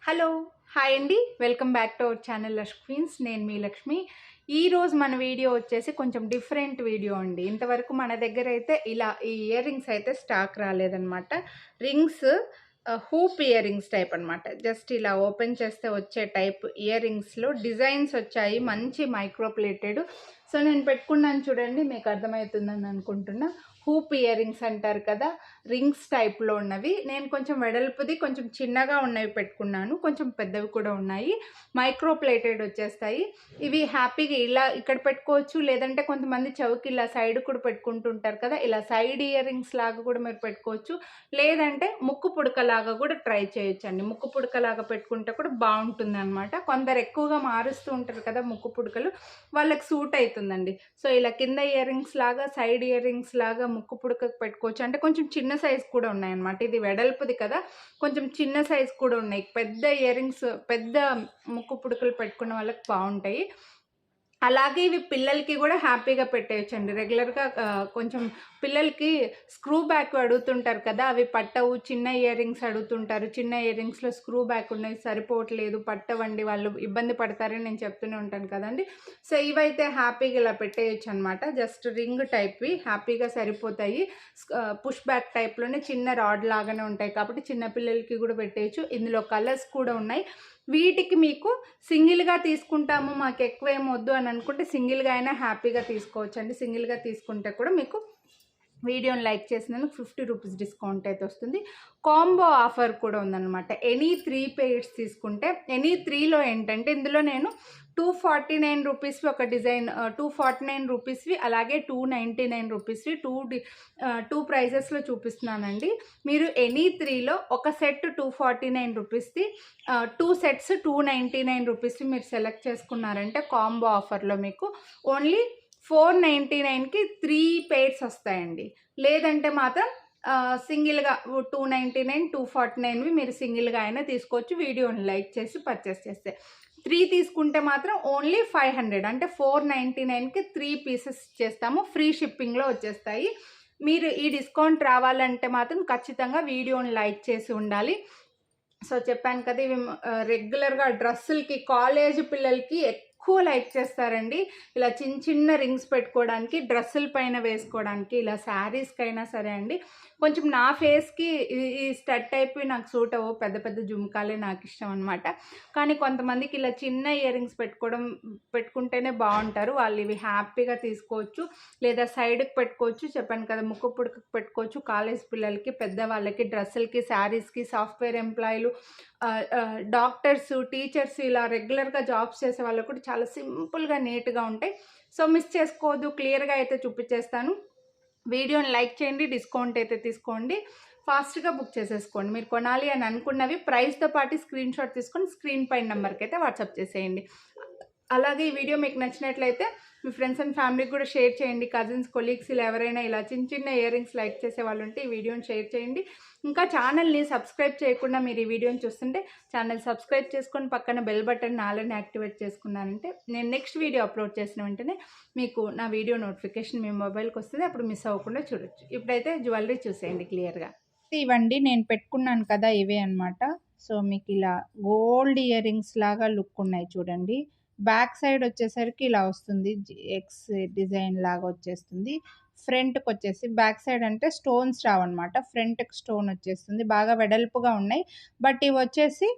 Hello hi అండి, welcome back to our channel Lakshmi's. నేను మీ లక్ష్మి. ఈరోజు మన వీడియో వచ్చేసి కొంచెం డిఫరెంట్ వీడియో అండి. ఇంతవరకు మన దగ్గర అయితే ఇలా ఈ ఇయర్ రింగ్స్ అయితే స్టాక్ రాలేదన్నమాట. Rings hoop ear rings type అనమాట. జస్ట్ ఇలా ఓపెన్ చేస్తే వచ్చే టైప్ ఇయర్ రింగ్స్లో డిజైన్స్ వచ్చాయి, మంచి మైక్రో ప్లేటెడ్. సో నేను పెట్టుకున్నాను చూడండి, మీకు అర్థమవుతుందని అనుకుంటున్నా. హూప్ ఇయర్ రింగ్స్ అంటారు కదా, రింగ్స్ టైప్లో ఉన్నవి. నేను కొంచెం వెడల్పుది కొంచెం చిన్నగా ఉన్నవి పెట్టుకున్నాను, కొంచెం పెద్దవి కూడా ఉన్నాయి. మైక్రో ప్లేటెడ్ వచ్చేస్తాయి ఇవి. హ్యాపీగా ఇలా ఇక్కడ పెట్టుకోవచ్చు, లేదంటే కొంతమంది చెవికి ఇలా సైడ్ కూడా పెట్టుకుంటుంటారు కదా, ఇలా సైడ్ ఇయర్ రింగ్స్ లాగా కూడా మీరు పెట్టుకోవచ్చు. లేదంటే ముక్కు పుడకలాగా కూడా ట్రై చేయొచ్చండి. ముక్కు పుడకలాగా పెట్టుకుంటే కూడా బాగుంటుంది అనమాట. కొందరు ఎక్కువగా మారుస్తూ ఉంటారు కదా ముక్కు పుడకలు, వాళ్ళకి సూట్ అవుతుందండి. సో ఇలా కింద ఇయర్ రింగ్స్ లాగా, సైడ్ ఇయర్ రింగ్స్ లాగా ముక్కు పుడకకు పెట్టుకోవచ్చు. అంటే కొంచెం చిన్న సైజ్ కూడా ఉన్నాయన్నమాట. ఇది వెడల్పుది కదా, కొంచెం చిన్న సైజ్ కూడా ఉన్నాయి. పెద్ద ఇయర్ రింగ్స్, పెద్ద ముక్కు పుడకలు పెట్టుకున్న వాళ్ళకి బాగుంటాయి. అలాగే ఇవి పిల్లలకి కూడా హ్యాపీగా పెట్టేయచ్చండి. రెగ్యులర్గా కొంచెం పిల్లలకి స్క్రూ బ్యాక్ అడుగుతుంటారు కదా, అవి పట్టవు. చిన్న ఇయర్ రింగ్స్ అడుగుతుంటారు, చిన్న ఇయర్ రింగ్స్లో స్క్రూ బ్యాక్ ఉన్నాయి, సరిపోవట్లేదు, పట్టవండి, వాళ్ళు ఇబ్బంది పడతారని నేను చెప్తూనే ఉంటాను కదండి. సో ఇవైతే హ్యాపీగా ఇలా పెట్టేయచ్చు అనమాట. జస్ట్ రింగ్ టైప్వి హ్యాపీగా సరిపోతాయి. పుష్ బ్యాక్ టైప్లోనే చిన్న రాడ్ లాగానే ఉంటాయి కాబట్టి చిన్నపిల్లలకి కూడా పెట్టేయచ్చు. ఇందులో కలర్స్ కూడా ఉన్నాయి. వీటికి మీకు సింగిల్గా తీసుకుంటాము, మాకు ఎక్కువ ఏం వద్దు అని అనుకుంటే సింగిల్గా అయినా హ్యాపీగా తీసుకోవచ్చు అండి. సింగిల్గా తీసుకుంటే కూడా మీకు వీడియోని లైక్ చేసినందుకు 50 రూపీస్ డిస్కౌంట్ అయితే వస్తుంది. కాంబో ఆఫర్ కూడా ఉందన్నమాట. ఎనీ 3 పెయిర్స్ తీసుకుంటే, ఎనీ 3లో ఏంటంటే ఇందులో నేను 249 రూపీస్వి ఒక డిజైన్, 249 రూపీస్వి, అలాగే 299 రూపీస్వి, టూ ప్రైజెస్లో చూపిస్తున్నానండి. మీరు ఎనీ 3లో ఒక సెట్ 249 రూపీస్ది, 2 సెట్స్ 299 రూపీస్వి మీరు సెలెక్ట్ చేసుకున్నారంటే కాంబో ఆఫర్లో మీకు ఓన్లీ 499కి 3 పెయిర్స్ వస్తాయండి. లేదంటే మాత్రం సింగిల్గా 299, 249వి మీరు సింగిల్గా అయినా తీసుకోవచ్చు, వీడియోని లైక్ చేసి పర్చేస్ చేస్తే. 3 తీసుకుంటే మాత్రం ఓన్లీ 500, అంటే 499కి 3 పీసెస్ చేస్తాము, ఫ్రీ షిప్పింగ్లో వచ్చేస్తాయి. మీరు ఈ డిస్కౌంట్ రావాలంటే మాత్రం ఖచ్చితంగా వీడియోని లైక్ చేసి ఉండాలి. సో చెప్పాను కదా, ఇవి రెగ్యులర్గా డ్రెస్సులకి, కాలేజ్ పిల్లలకి ఎక్కువ లైక్ చేస్తారండి. ఇలా చిన్న చిన్న రింగ్స్ పెట్టుకోవడానికి, డ్రెస్సుల పైన వేసుకోవడానికి, ఇలా శారీస్కి అయినా సరే అండి. కొంచెం నా ఫేస్కి ఈ స్టడ్ టైప్ నాకు సూట్ అవ్వవు, పెద్ద పెద్ద జుమ్కాలే నాకు ఇష్టం అనమాట. కానీ కొంతమందికి ఇలా చిన్న ఇయర్ రింగ్స్ పెట్టుకుంటేనే బాగుంటారు, వాళ్ళు ఇవి హ్యాపీగా తీసుకోవచ్చు. లేదా సైడ్కి పెట్టుకోవచ్చు, చెప్పాను కదా, ముక్కు పుడకకు పెట్టుకోవచ్చు. కాలేజ్ పిల్లలకి, పెద్దవాళ్ళకి, డ్రెస్సులకి, శారీస్కి, సాఫ్ట్వేర్ ఎంప్లాయీలు, డాక్టర్స్, టీచర్స్, ఇలా రెగ్యులర్గా జాబ్స్ చేసే వాళ్ళకు కూడా చాలా సింపుల్గా నీట్గా ఉంటాయి. సో మిస్ చేసుకోవద్దు, క్లియర్గా అయితే చూపించేస్తాను. వీడియోని లైక్ చేయండి, డిస్కౌంట్ అయితే తీసుకోండి, ఫాస్ట్గా బుక్ చేసేసుకోండి. మీరు కొనాలి అని అనుకున్నవి ప్రైస్తో పాటు స్క్రీన్ షాట్ తీసుకొని స్క్రీన్ పైన నెంబర్కి అయితే వాట్సాప్ చేసేయండి. అలాగే ఈ వీడియో మీకు నచ్చినట్లయితే మీ ఫ్రెండ్స్ అండ్ ఫ్యామిలీకి కూడా షేర్ చేయండి. కజిన్స్, కొలీగ్స్, ఇలా ఎవరైనా ఇలా చిన్న చిన్న ఇయర్ రింగ్స్ లైక్ చేసే వాళ్ళు ఉంటే ఈ వీడియోని షేర్ చేయండి. ఇంకా ఛానల్ని సబ్స్క్రైబ్ చేయకుండా మీరు ఈ వీడియోని చూస్తుంటే ఛానల్ సబ్స్క్రైబ్ చేసుకొని పక్కన బెల్ బటన్ నాలని యాక్టివేట్ చేసుకున్నారంటే నేను నెక్స్ట్ వీడియో అప్లోడ్ చేసిన వెంటనే మీకు నా వీడియో నోటిఫికేషన్ మీ మొబైల్కి వస్తుంది, అప్పుడు మిస్ అవ్వకుండా చూడొచ్చు. ఇప్పుడైతే జ్యువెలరీ చూసేయండి క్లియర్గా. ఇవ్వండి, నేను పెట్టుకున్నాను కదా, ఇవే అనమాట. సో మీకు ఇలా గోల్డ్ ఇయర్ రింగ్స్ లాగా లుక్ ఉన్నాయి చూడండి. బ్యాక్ సైడ్ వచ్చేసరికి ఇలా వస్తుంది, ఎక్స్ డిజైన్ లాగా వచ్చేస్తుంది. ఫ్రంట్కి వచ్చేసి, బ్యాక్ సైడ్ అంటే స్టోన్స్ రావన్నమాట, ఫ్రంట్కి స్టోన్ వచ్చేస్తుంది. బాగా వెడల్పుగా ఉన్నాయి, బట్ ఇవి వచ్చేసి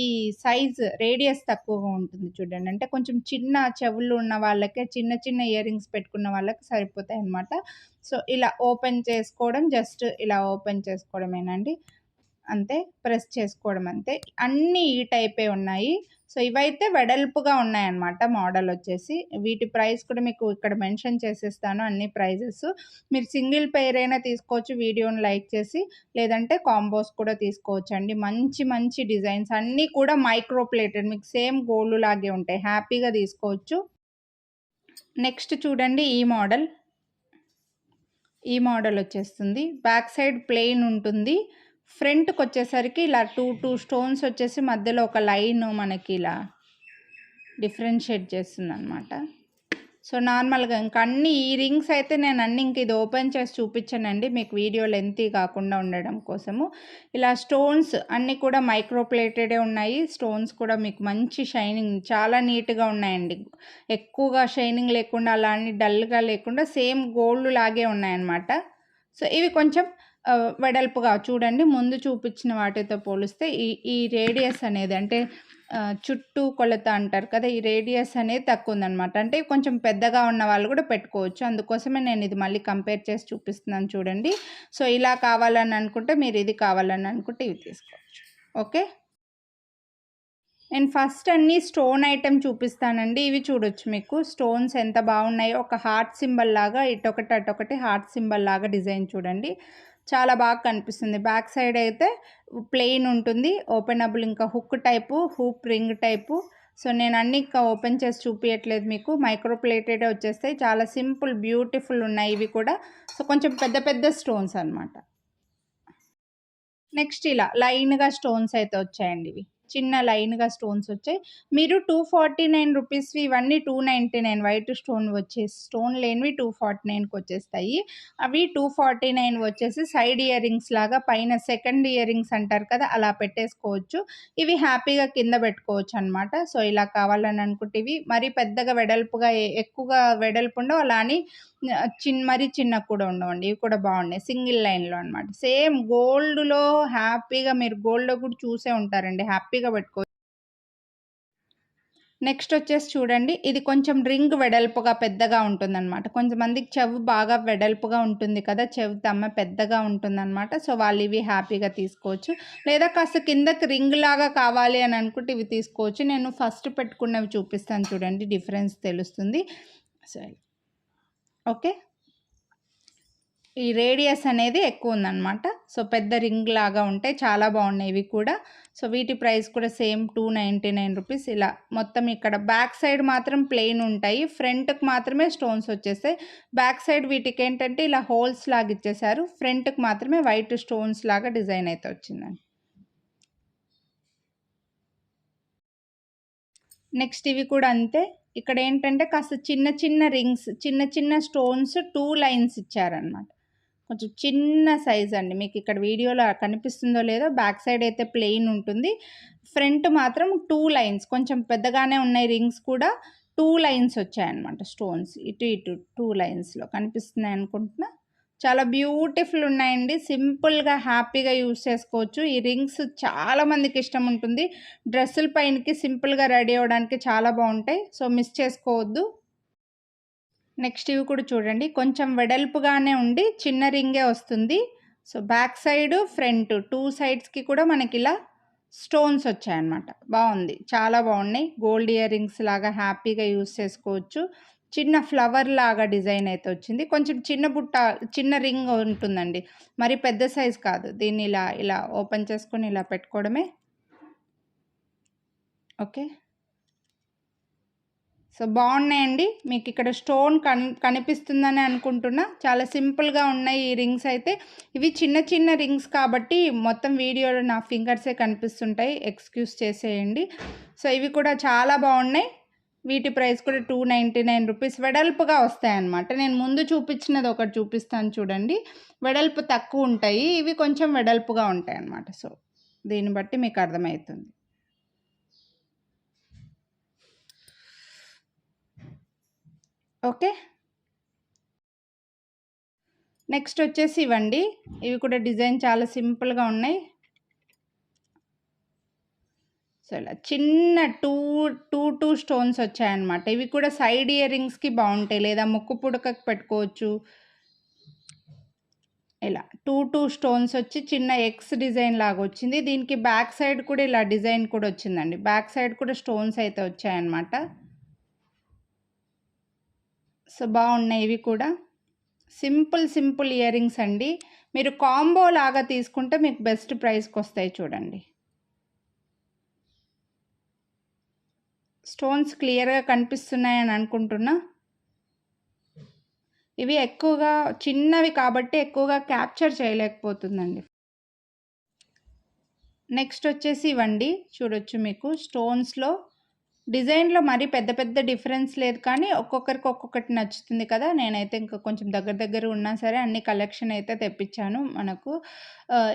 ఈ సైజ్ రేడియస్ తక్కువగా ఉంటుంది చూడండి. అంటే కొంచెం చిన్న చెవులు ఉన్న వాళ్ళకే, చిన్న చిన్న ఇయర్ రింగ్స్ పెట్టుకున్న వాళ్ళకి సరిపోతాయి అన్నమాట. సో ఇలా ఓపెన్ చేసుకోవడం, జస్ట్ ఇలా ఓపెన్ చేసుకోవడమేనండి, అంతే. ప్రెస్ చేసుకోవడం అంతే. అన్నీ ఈ టైపే ఉన్నాయి. సో ఇవైతే వెడల్పుగా ఉన్నాయన్నమాట. మోడల్ వచ్చేసి వీటి ప్రైస్ కూడా మీకు ఇక్కడ మెన్షన్ చేసేస్తాను, అన్ని ప్రైజెస్. మీరు సింగిల్ పెయిర్ అయినా తీసుకోవచ్చు వీడియోని లైక్ చేసి, లేదంటే కాంబోస్ కూడా తీసుకోవచ్చు అండి. మంచి మంచి డిజైన్స్ అన్నీ కూడా మైక్రో ప్లేటెడ్, మీకు సేమ్ గోల్డ్ లాగే ఉంటాయి, హ్యాపీగా తీసుకోవచ్చు. నెక్స్ట్ చూడండి, ఈ మోడల్ వచ్చేస్తుంది. బ్యాక్ సైడ్ ప్లెయిన్ ఉంటుంది, ఫ్రంట్కి వచ్చేసరికి ఇలా టూ స్టోన్స్ వచ్చేసి మధ్యలో ఒక లైన్ మనకి ఇలా డిఫరెన్షియేట్ చేస్తుంది అనమాట. సో నార్మల్గా ఇంకా అన్ని ఈ రింగ్స్ అయితే నేను అన్ని ఇంక ఇది ఓపెన్ చేసి చూపించానండి మీకు వీడియో లెంతీ కాకుండా ఉండడం కోసము. ఇలా స్టోన్స్ అన్నీ కూడా మైక్రో ప్లేటెడే ఉన్నాయి. స్టోన్స్ కూడా మీకు మంచి షైనింగ్ చాలా నీట్గా ఉన్నాయండి. ఎక్కువగా షైనింగ్ లేకుండా అలా అని డల్గా లేకుండా సేమ్ గోల్డ్ లాగే ఉన్నాయన్నమాట. సో ఇవి కొంచెం వెడల్పుగా చూడండి, ముందు చూపించిన వాటితో పోలిస్తే ఈ రేడియస్ అనేది అంటే చుట్టూ కొలత అంటారు కదా, ఈ రేడియస్ అనేది తక్కువ ఉందన్నమాట. అంటే కొంచెం పెద్దగా ఉన్న వాళ్ళు కూడా పెట్టుకోవచ్చు. అందుకోసమే నేను ఇది మళ్ళీ కంపేర్ చేసి చూపిస్తున్నాను చూడండి. సో ఇలా కావాలని అనుకుంటే మీరు ఇది కావాలని అనుకుంటే ఇవి తీసుకోవచ్చు. ఓకే, నేను ఫస్ట్ అన్ని స్టోన్ ఐటెం చూపిస్తానండి. ఇవి చూడొచ్చు, మీకు స్టోన్స్ ఎంత బాగున్నాయో. ఒక హార్ట్ సింబల్ లాగా ఇటొకటి అటొకటి హార్ట్ సింబల్ లాగా డిజైన్ చూడండి, చాలా బాగా కనిపిస్తుంది. బ్యాక్ సైడ్ అయితే ప్లెయిన్ ఉంటుంది, ఓపెనబుల్, ఇంకా hook type, hoop ring type. So నేను అన్ని ఇంకా ఓపెన్ చేసి చూపించట్లేదు మీకు, మైక్రో ప్లేటెడే వచ్చేస్తాయి. చాలా సింపుల్ బ్యూటిఫుల్ ఉన్నాయి ఇవి కూడా. సో కొంచెం పెద్ద పెద్ద స్టోన్స్ అనమాట. నెక్స్ట్ ఇలా లైన్గా స్టోన్స్ అయితే వచ్చాయండి, ఇవి చిన్న లైన్గా స్టోన్స్ వచ్చాయి. మీరు 249 రూపీస్వి, ఇవన్నీ 299 వైట్ స్టోన్ వచ్చేసి, స్టోన్ లేనివి 249కి వచ్చేస్తాయి. అవి 249 వచ్చేసి సైడ్ ఇయర్ రింగ్స్ లాగా పైన సెకండ్ ఇయర్ రింగ్స్ అంటారు కదా, అలా పెట్టేసుకోవచ్చు. ఇవి హ్యాపీగా కింద పెట్టుకోవచ్చు అనమాట. సో ఇలా కావాలని అనుకుంటే ఇవి మరీ పెద్దగా వెడల్పుగా ఎక్కువగా వెడల్పు ఉండవు, అలా అని మరీ చిన్న కూడా ఉండవండి. ఇవి కూడా బాగున్నాయి, సింగిల్ లైన్లో అనమాట. సేమ్ గోల్డ్లో హ్యాపీగా, మీరు గోల్డ్లో కూడా చూసే ఉంటారండి, హ్యాపీగా పెట్టుకోవచ్చు. నెక్స్ట్ వచ్చేసి చూడండి, ఇది కొంచెం రింగ్ వెడల్పుగా పెద్దగా ఉంటుందన్నమాట. కొంతమందికి చెవు బాగా వెడల్పుగా ఉంటుంది కదా, చెవు తమ్మ పెద్దగా ఉంటుందన్నమాట. సో వాళ్ళు ఇవి హ్యాపీగా తీసుకోవచ్చు. లేదా కాస్త కిందకి రింగ్ లాగా కావాలి అని అనుకుంటే ఇవి తీసుకోవచ్చు. నేను ఫస్ట్ పెట్టుకున్నవి చూపిస్తాను చూడండి, డిఫరెన్స్ తెలుస్తుంది. సో ఓకే, ఈ రేడియస్ అనేది ఎక్కువ ఉందన్నమాట. సో పెద్ద రింగ్ లాగా ఉంటాయి, చాలా బాగున్నాయి ఇవి కూడా. సో వీటి ప్రైస్ కూడా సేమ్ 299 రూపీస్. ఇలా మొత్తం ఇక్కడ బ్యాక్ సైడ్ మాత్రం ప్లెయిన్ ఉంటాయి, ఫ్రంట్కి మాత్రమే స్టోన్స్ వచ్చేస్తాయి. బ్యాక్ సైడ్ వీటికి ఏంటంటే ఇలా హోల్స్ లాగా ఇచ్చేసారు, ఫ్రంట్కి మాత్రమే వైట్ స్టోన్స్ లాగా డిజైన్ అయితే వచ్చిందండి. నెక్స్ట్ ఇవి కూడా అంతే. ఇక్కడ ఏంటంటే కాస్త చిన్న చిన్న రింగ్స్, చిన్న చిన్న స్టోన్స్ 2 లైన్స్ ఇచ్చారనమాట. కొంచెం చిన్న సైజ్ అండి, మీకు ఇక్కడ వీడియోలో కనిపిస్తుందో లేదో. బ్యాక్ సైడ్ అయితే ప్లెయిన్ ఉంటుంది, ఫ్రంట్ మాత్రం 2 లైన్స్, కొంచెం పెద్దగానే ఉన్నాయి రింగ్స్ కూడా. 2 లైన్స్ వచ్చాయన్నమాట స్టోన్స్, ఇటు ఇటు 2 లైన్స్లో కనిపిస్తున్నాయి అనుకుంటున్నా. చాలా బ్యూటిఫుల్ ఉన్నాయండి, సింపుల్గా హ్యాపీగా యూస్ చేసుకోవచ్చు. ఈ రింగ్స్ చాలా మందికి ఇష్టం ఉంటుంది, డ్రెస్సుల పైనకి సింపుల్గా రెడీ అవ్వడానికి చాలా బాగుంటాయి. సో మిస్ చేసుకోవద్దు. నెక్స్ట్ ఇవి కూడా చూడండి, కొంచెం వెడల్పుగానే ఉండి చిన్న రింగే వస్తుంది. సో బ్యాక్ సైడ్ ఫ్రంట్ 2 సైడ్స్కి కూడా మనకి ఇలా స్టోన్స్ వచ్చాయన్నమాట. బాగుంది, చాలా బాగున్నాయి. గోల్డ్ ఇయర్ రింగ్స్ లాగా హ్యాపీగా యూస్ చేసుకోవచ్చు. చిన్న ఫ్లవర్ లాగా డిజైన్ అయితే వచ్చింది. కొంచెం చిన్న బుట్ట, చిన్న రింగ్ ఉంటుందండి, మరి పెద్ద సైజ్ కాదు. దీన్ని ఇలా ఇలా ఓపెన్ చేసుకొని ఇలా పెట్టుకోవడమే. ఓకే, సో బాగున్నాయండి. మీకు ఇక్కడ స్టోన్ కనిపిస్తుందని అనుకుంటున్నా. చాలా సింపుల్గా ఉన్నాయి ఈ రింగ్స్ అయితే. ఇవి చిన్న చిన్న రింగ్స్ కాబట్టి మొత్తం వీడియోలో నా ఫింగర్సే కనిపిస్తుంటాయి, ఎక్స్క్యూజ్ చేసేయండి. సో ఇవి కూడా చాలా బాగున్నాయి. వీటి ప్రైస్ కూడా 299 రూపీస్. వెడల్పుగా వస్తాయన్నమాట. నేను ముందు చూపించినది ఒకటి చూపిస్తాను చూడండి, వెడల్పు తక్కువ ఉంటాయి, ఇవి కొంచెం వెడల్పుగా ఉంటాయి అన్నమాట. సో దీన్ని బట్టి మీకు అర్థమవుతుంది. ఓకే, నెక్స్ట్ వచ్చేసి ఇవ్వండి, ఇవి కూడా డిజైన్ చాలా సింపుల్గా ఉన్నాయి. సో ఇలా చిన్న టూ స్టోన్స్ వచ్చాయన్నమాట. ఇవి కూడా సైడ్ ఇయర్ రింగ్స్కి బాగుంటాయి, లేదా ముక్కు పుడకకు పెట్టుకోవచ్చు. ఇలా టూ స్టోన్స్ వచ్చి చిన్న ఎక్స్ డిజైన్ లాగా వచ్చింది. దీనికి బ్యాక్ సైడ్ కూడా ఇలా డిజైన్ కూడా వచ్చిందండి, బ్యాక్ సైడ్ కూడా స్టోన్స్ అయితే వచ్చాయన్నమాట. సో బాగున్నాయి ఇవి కూడా, సింపుల్ ఇయర్ రింగ్స్ అండి. మీరు కాంబో లాగా తీసుకుంటే మీకు బెస్ట్ ప్రైస్కి వస్తాయి చూడండి. స్టోన్స్ క్లియర్గా కనిపిస్తున్నాయని అనుకుంటున్నా. ఇవి ఎక్కువగా చిన్నవి కాబట్టి ఎక్కువగా క్యాప్చర్ చేయలేకపోతుందండి. నెక్స్ట్ వచ్చేసి ఇవ్వండి, చూడొచ్చు మీకు స్టోన్స్లో డిజైన్‌లో మరీ పెద్ద పెద్ద డిఫరెన్స్ లేదు కానీ ఒక్కొక్కరికి ఒక్కొక్కటి నచ్చుతుంది కదా! నేనైతే ఇంకా కొంచెం దగ్గర దగ్గర ఉన్నా సరే అన్ని కలెక్షన్ అయితే తెప్పించాను మనకు.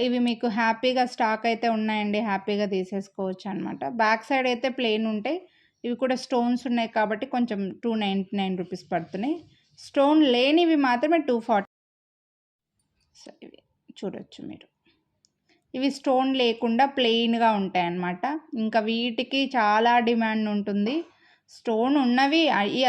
ఇవి మీకు హ్యాపీగా స్టాక్ అయితే ఉన్నాయండి. హ్యాపీగా తీసేసుకోవచ్చనమాట. బ్యాక్ సైడ్ అయితే ప్లెయిన్ ఉంటాయి. ఇవి కూడా స్టోన్స్ ఉన్నాయి కాబట్టి కొంచెం ₹299 పడుతున్నాయి. స్టోన్ లేనివి మాత్రమే 240. సో, ఇవి చూడొచ్చు మీరు. ఇవి స్టోన్ లేకుండా ప్లెయిన్‌గా ఉంటాయన్నమాట. ఇంకా వీటికి చాలా డిమాండ్ ఉంటుంది. స్టోన్ ఉన్నవి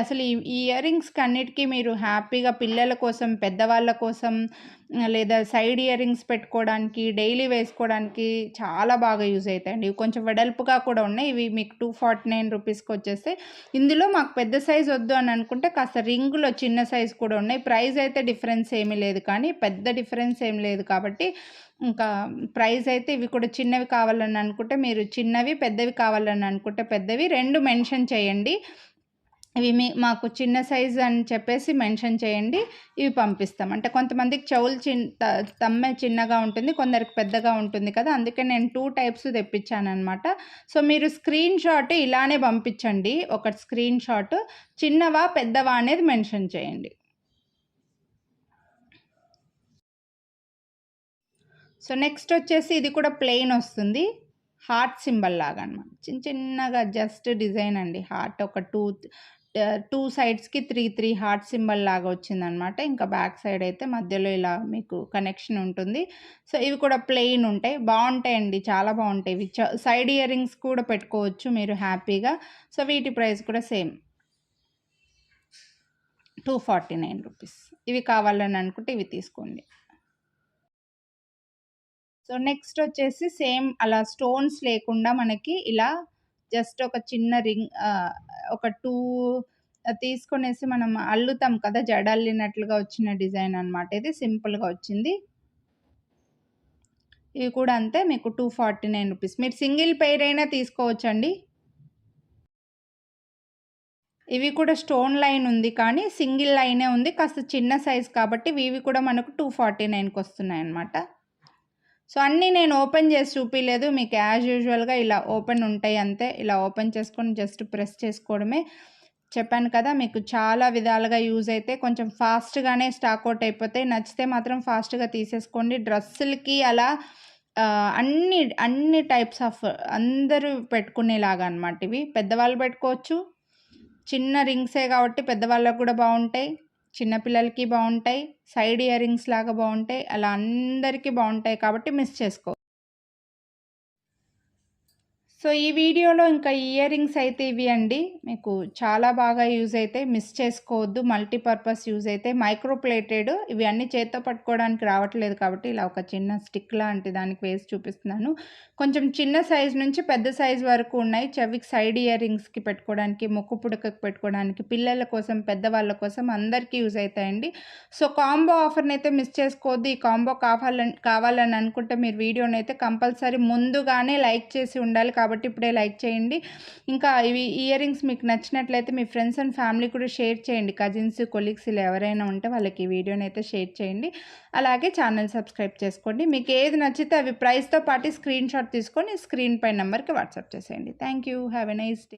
అసలు ఈ ఇయర్ రింగ్స్‌కి అన్నిటికి మీరు హ్యాపీగా పిల్లల కోసం, పెద్దవాళ్ళ కోసం లేదా సైడ్ ఇయర్ రింగ్స్ పెట్టుకోవడానికి, డైలీ వేసుకోవడానికి చాలా బాగా యూజ్ అవుతాయండి. ఇవి కొంచెం వెడల్పుగా కూడా ఉన్నాయి. ఇవి మీకు ₹249కి వచ్చేస్తాయి. ఇందులో మాకు పెద్ద సైజ్ వద్దు అని అనుకుంటే కాస్త రింగులో చిన్న సైజ్ కూడా ఉన్నాయి. ప్రైస్ అయితే డిఫరెన్స్ ఏమీ లేదు కానీ పెద్ద డిఫరెన్స్ ఏం లేదు కాబట్టి ఇంకా ప్రైస్ అయితే ఇవి కూడా చిన్నవి కావాలని అనుకుంటే మీరు చిన్నవి, పెద్దవి కావాలని అనుకుంటే పెద్దవి 2 మెన్షన్ చేయండి. ఇవి మాకు చిన్న సైజు అని చెప్పేసి మెన్షన్ చేయండి. ఇవి పంపిస్తాం. అంటే కొంతమందికి చెవులు తమ్మె చిన్నగా ఉంటుంది, కొందరికి పెద్దగా ఉంటుంది కదా! అందుకే నేను 2 టైప్స్ తెప్పించాననమాట. సో, మీరు స్క్రీన్ షాట్ ఇలానే పంపించండి. ఒక స్క్రీన్ షాట్ చిన్నవా, పెద్దవా అనేది మెన్షన్ చేయండి. సో, నెక్స్ట్ వచ్చేసి ఇది కూడా ప్లెయిన్ వస్తుంది. హార్ట్ సింబల్ లాగా అనమాట. చిన్నగా జస్ట్ డిజైన్ అండి. హార్ట్ ఒక 2 సైడ్స్‌కి 3 హార్ట్ సింబల్ లాగా వచ్చిందనమాట. ఇంకా బ్యాక్ సైడ్ అయితే మధ్యలో ఇలా మీకు కనెక్షన్ ఉంటుంది. సో, ఇవి కూడా ప్లెయిన్ ఉంటాయి. బాగుంటాయండి. చాలా బాగుంటాయి. ఇవి సైడ్ ఇయర్ రింగ్స్ కూడా పెట్టుకోవచ్చు మీరు హ్యాపీగా. సో, వీటి ప్రైస్ కూడా సేమ్ ₹249. ఇవి కావాలని అనుకుంటే ఇవి తీసుకోండి. సో, నెక్స్ట్ వచ్చేసి సేమ్ అలా స్టోన్స్ లేకుండా మనకి ఇలా జస్ట్ ఒక చిన్న రింగ్ ఒక 2 తీసుకొనేసి మనం అల్లుతాం కదా! జడల్లినట్లుగా వచ్చిన డిజైన్ అనమాట. ఇది సింపుల్‌గా వచ్చింది. ఇవి కూడా అంతే మీకు ₹249. మీరు సింగిల్ పెయిర్ అయినా తీసుకోవచ్చండి. ఇవి కూడా స్టోన్ లైన్ ఉంది కానీ సింగిల్ లైనే ఉంది. కాస్త చిన్న సైజ్ కాబట్టి ఇవి కూడా మనకు 249కి వస్తున్నాయన్నమాట. సో, అన్నీ నేను ఓపెన్ చేసి చూపియలేదు. మీకు యాజ్ యూజువల్‌గా ఇలా ఓపెన్ ఉంటాయి అంతే. ఇలా ఓపెన్ చేసుకొని జస్ట్ ప్రెస్ చేసుకోవడమే. చెప్పాను కదా! మీకు చాలా విధాలుగా యూజ్ అయితే కొంచెం ఫాస్ట్‌గానే స్టాక్ అవుట్ అయిపోతాయి. నచ్చితే మాత్రం ఫాస్ట్‌గా తీసేసుకోండి. డ్రెస్సులకి అలా అన్ని టైప్స్ ఆఫ్ అందరూ పెట్టుకునేలాగా అనమాట ఇవి. పెద్దవాళ్ళు పెట్టుకోవచ్చు. చిన్న రింగ్సే కాబట్టి పెద్దవాళ్ళకి కూడా బాగుంటాయి. చిన్నపిల్లలకి బాగుంటాయి. సైడ్ ఇయర్ రింగ్స్ లాగా బాగుంటాయి. అలా అందరికీ బాగుంటాయి కాబట్టి మిస్ చేసుకో. సో, ఈ వీడియోలో ఇంకా ఇయర్ రింగ్స్ అయితే ఇవి అండి. మీకు చాలా బాగా యూజ్ అవుతాయి. మిస్ చేసుకోవద్దు. మల్టీపర్పస్ యూజ్ అవుతాయి. మైక్రో ప్లేటెడ్ ఇవి అన్నీ చేత్తో పట్టుకోవడానికి రావట్లేదు కాబట్టి ఇలా ఒక చిన్న స్టిక్ లాంటి దానికి వేసి చూపిస్తున్నాను. కొంచెం చిన్న సైజ్ నుంచి పెద్ద సైజ్ వరకు ఉన్నాయి. చెవికి సైడ్ ఇయర్ రింగ్స్‌కి పెట్టుకోవడానికి, ముక్కు పుడకకి పెట్టుకోవడానికి, పిల్లల కోసం, పెద్దవాళ్ళ కోసం అందరికీ యూజ్ అవుతాయండి. సో, కాంబో ఆఫర్‌నైతే మిస్ చేసుకోవద్దు. ఈ కాంబో కావాలని అనుకుంటే మీరు వీడియోనైతే కంపల్సరీ ముందుగానే లైక్ చేసి ఉండాలి కాబట్టి ఇప్పుడే లైక్ చేయండి. ఇంకా ఇవి ఇయర్ రింగ్స్ మీకు నచ్చినట్లయితే మీ ఫ్రెండ్స్ అండ్ ఫ్యామిలీ కూడా షేర్ చేయండి. కజిన్స్, కొలీగ్స్ ఇలా ఎవరైనా ఉంటే వాళ్ళకి ఈ వీడియోని అయితే షేర్ చేయండి. అలాగే ఛానల్ సబ్స్క్రైబ్ చేసుకోండి. మీకు ఏది నచ్చితే అవి ప్రైస్తో పాటు స్క్రీన్ షాట్ తీసుకొని స్క్రీన్ పై నెంబర్కి వాట్సాప్ చేసేయండి. Thank you. Have a nice day.